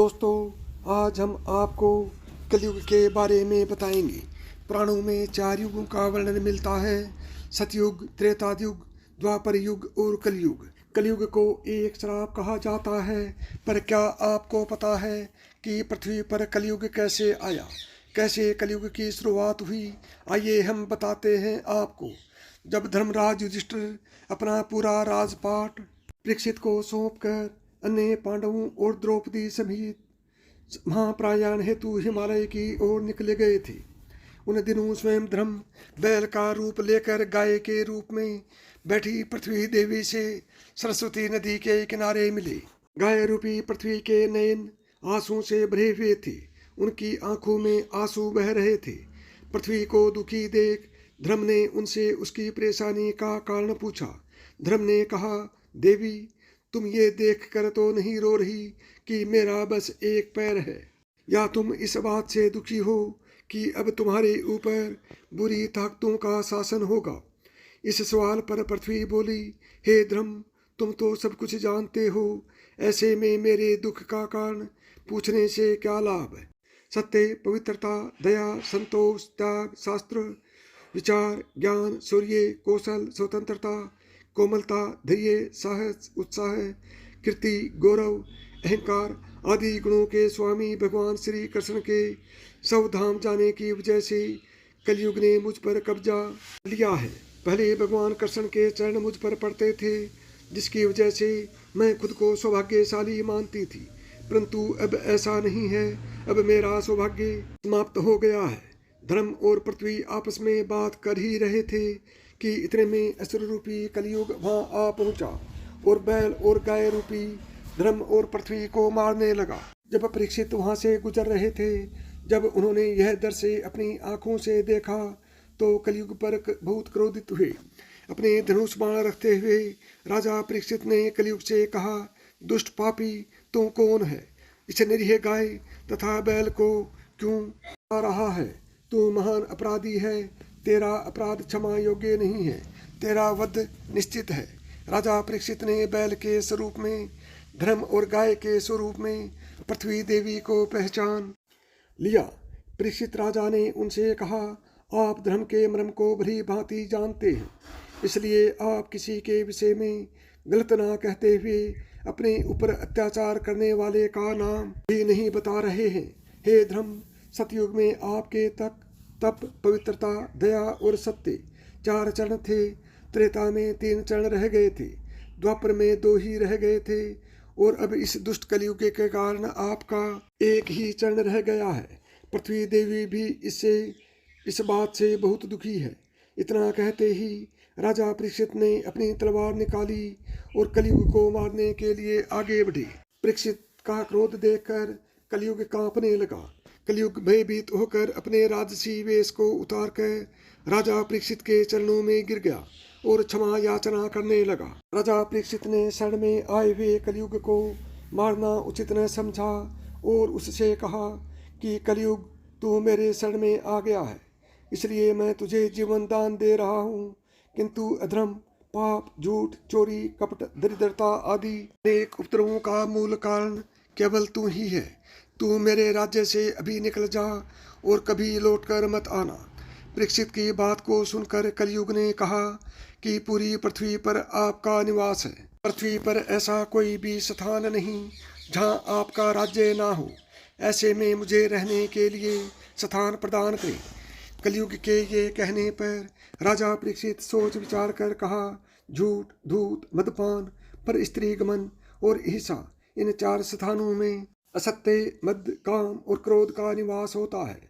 दोस्तों, आज हम आपको कलयुग के बारे में बताएंगे। पुराणों में 4 युगों का वर्णन मिलता है: सतयुग, त्रेता युग, द्वापर युग और कलयुग। कलयुग को एक श्राप कहा जाता है। पर क्या आपको पता है कि पृथ्वी पर कलयुग कैसे आया, कैसे कलयुग की शुरुआत हुई? आइए हम बताते हैं आपको। जब धर्मराज युधिष्ठिर अपना पूरा राजपाट परीक्षित को सौंपकर अन्य पांडवों और द्रौपदी समेत महाप्रयाण हेतु हिमालय की ओर निकले गए थे, उन दिनों स्वयं धर्म बैल का रूप लेकर गाय के रूप में बैठी पृथ्वी देवी से सरस्वती नदी के किनारे मिले। गाय रूपी पृथ्वी के नयन आंसू से भरे हुए थे, उनकी आंखों में आंसू बह रहे थे। पृथ्वी को दुखी देख धर्म ने उनसे उसकी परेशानी का कारण पूछा। धर्म ने कहा, देवी, तुम ये देख कर तो नहीं रो रही कि मेरा बस एक पैर है, या तुम इस बात से दुखी हो कि अब तुम्हारे ऊपर बुरी ताकतों का शासन होगा? इस सवाल पर पृथ्वी बोली, हे धर्म, तुम तो सब कुछ जानते हो, ऐसे में मेरे दुख का कारण पूछने से क्या लाभ है? सत्य, पवित्रता, दया, संतोष, त्याग, शास्त्र, विचार, ज्ञान, शौर्य, कौशल, स्वतंत्रता, कोमलता, धैर्य, साहस, उत्साह, कीर्ति, गौरव, अहंकार आदि गुणों के स्वामी भगवान श्री कृष्ण के सब धाम जाने की वजह से कलयुग ने मुझ पर कब्जा लिया है। पहले भगवान कृष्ण के चरण मुझ पर पड़ते थे, जिसकी वजह से मैं खुद को सौभाग्यशाली मानती थी, परंतु अब ऐसा नहीं है। अब मेरा सौभाग्य समाप्त हो गया है। धर्म और पृथ्वी आपस में बात कर ही रहे थे कि इतने में असुर रूपी कलयुग वहां आ पहुंचा और बैल और गाय रूपी धर्म और पृथ्वी को मारने लगा। जब परीक्षित वहां से गुजर रहे थे, जब उन्होंने यह दृश्य अपनी आंखों से देखा तो कलयुग पर बहुत क्रोधित हुए। अपने धनुष बाण रखते हुए राजा परीक्षित ने कलयुग से कहा, दुष्ट पापी, तू कौन है? इस निरीह गाय तथा बैल को क्यों आ रहा है? तू महान अपराधी है, तेरा अपराध क्षमा योग्य नहीं है, तेरा वध निश्चित है। राजा परीक्षित ने बैल के स्वरूप में, धर्म और गाय के स्वरूप में पृथ्वी देवी को पहचान लिया। परीक्षित राजा ने उनसे कहा, आप धर्म के मर्म को भली भांति जानते हैं, इसलिए आप किसी के विषय में गलत ना कहते हुए अपने ऊपर अत्याचार करने वाले का नाम भी नहीं बता रहे हैं। हे धर्म, सतयुग में आपके तप, पवित्रता, दया और सत्य 4 चरण थे। त्रेता में 3 चरण रह गए थे, द्वापर में 2 ही रह गए थे, और अब इस दुष्ट कलयुग के कारण आपका एक ही चरण रह गया है। पृथ्वी देवी भी इस बात से बहुत दुखी है। इतना कहते ही राजा परीक्षित ने अपनी तलवार निकाली और कलयुग को मारने के लिए आगे बढ़े। परीक्षित का क्रोध देखकर कलयुग कांपने लगा। कलयुग भयभीत होकर अपने राजसी वेश को उतार कर राजा परीक्षित के चरणों में गिर गया और क्षमा याचना करने लगा। राजा परीक्षित ने शरण में आए हुए कलयुग को मारना उचित न समझा और उससे कहा कि कलयुग, तू मेरे शरण में आ गया है, इसलिए मैं तुझे जीवन दान दे रहा हूँ, किंतु अधर्म, पाप, झूठ, चोरी, कपट, दरिद्रता आदि अनेक उपद्रवों का मूल कारण केवल तू ही है। तू मेरे राज्य से अभी निकल जा और कभी लौटकर मत आना। परीक्षित की बात को सुनकर कलयुग ने कहा कि पूरी पृथ्वी पर आपका निवास है। पृथ्वी पर ऐसा कोई भी स्थान नहीं जहां आपका राज्य ना हो। ऐसे में मुझे रहने के लिए स्थान प्रदान करें। कलयुग के ये कहने पर राजा परीक्षित सोच विचार कर कहा, झूठ, धूत, मदपान, पर स्त्री गमन और हिंसा, इन 4 स्थानों में असत्य, मद, काम और क्रोध का निवास होता है।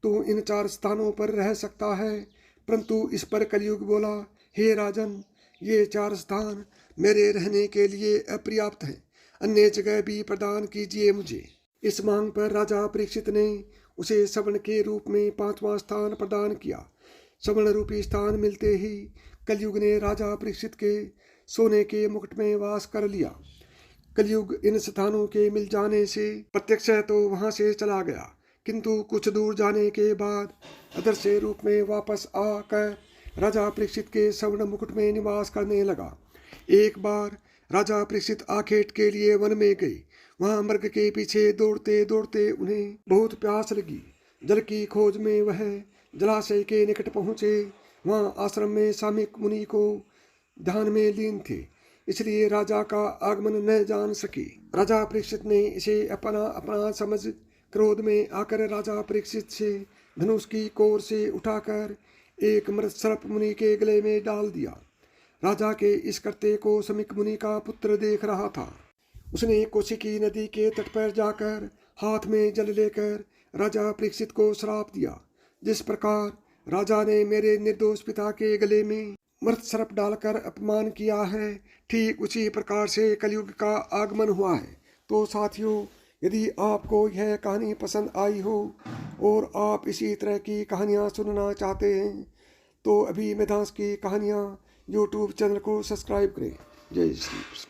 तू इन 4 स्थानों पर रह सकता है। परंतु इस पर कलयुग बोला, हे राजन, ये 4 स्थान मेरे रहने के लिए अपर्याप्त हैं, अन्य जगह भी प्रदान कीजिए मुझे। इस मांग पर राजा परीक्षित ने उसे सवर्ण के रूप में 5वां स्थान प्रदान किया। सवर्ण रूपी स्थान मिलते ही कलयुग ने राजा परीक्षित के सोने के मुकुट में वास कर लिया। कलयुग इन स्थानों के मिल जाने से प्रत्यक्ष तो वहां से चला गया, किंतु कुछ दूर जाने के बाद अदृश्य रूप में वापस आकर राजा परीक्षित के स्वर्ण मुकुट में निवास करने लगा। एक बार राजा परीक्षित आखेट के लिए वन में गए। वहां मृग के पीछे दौड़ते दौड़ते उन्हें बहुत प्यास लगी। जल की खोज में वह जलाशय के निकट पहुंचे। वहां आश्रम में सामिक मुनि को ध्यान में लीन थे, इसलिए राजा का आगमन न जान सके। राजा परीक्षित ने इसे अपना अपना समझ क्रोध में आकर राजा परीक्षित से धनुष की कोर से उठाकर एक मृत सर्प मुनि के गले में डाल दिया। राजा के इस कृत्य को समीक मुनि का पुत्र देख रहा था। उसने कौशिकी नदी के तट पर जाकर हाथ में जल लेकर राजा परीक्षित को श्राप दिया। जिस प्रकार राजा ने मेरे निर्दोष पिता के गले में मृत सर्प डालकर अपमान किया है, ठीक उसी प्रकार से कलयुग का आगमन हुआ है। तो साथियों, यदि आपको यह कहानी पसंद आई हो और आप इसी तरह की कहानियाँ सुनना चाहते हैं तो अभी मेधांश की कहानियाँ यूट्यूब चैनल को सब्सक्राइब करें। जय श्री कृष्ण।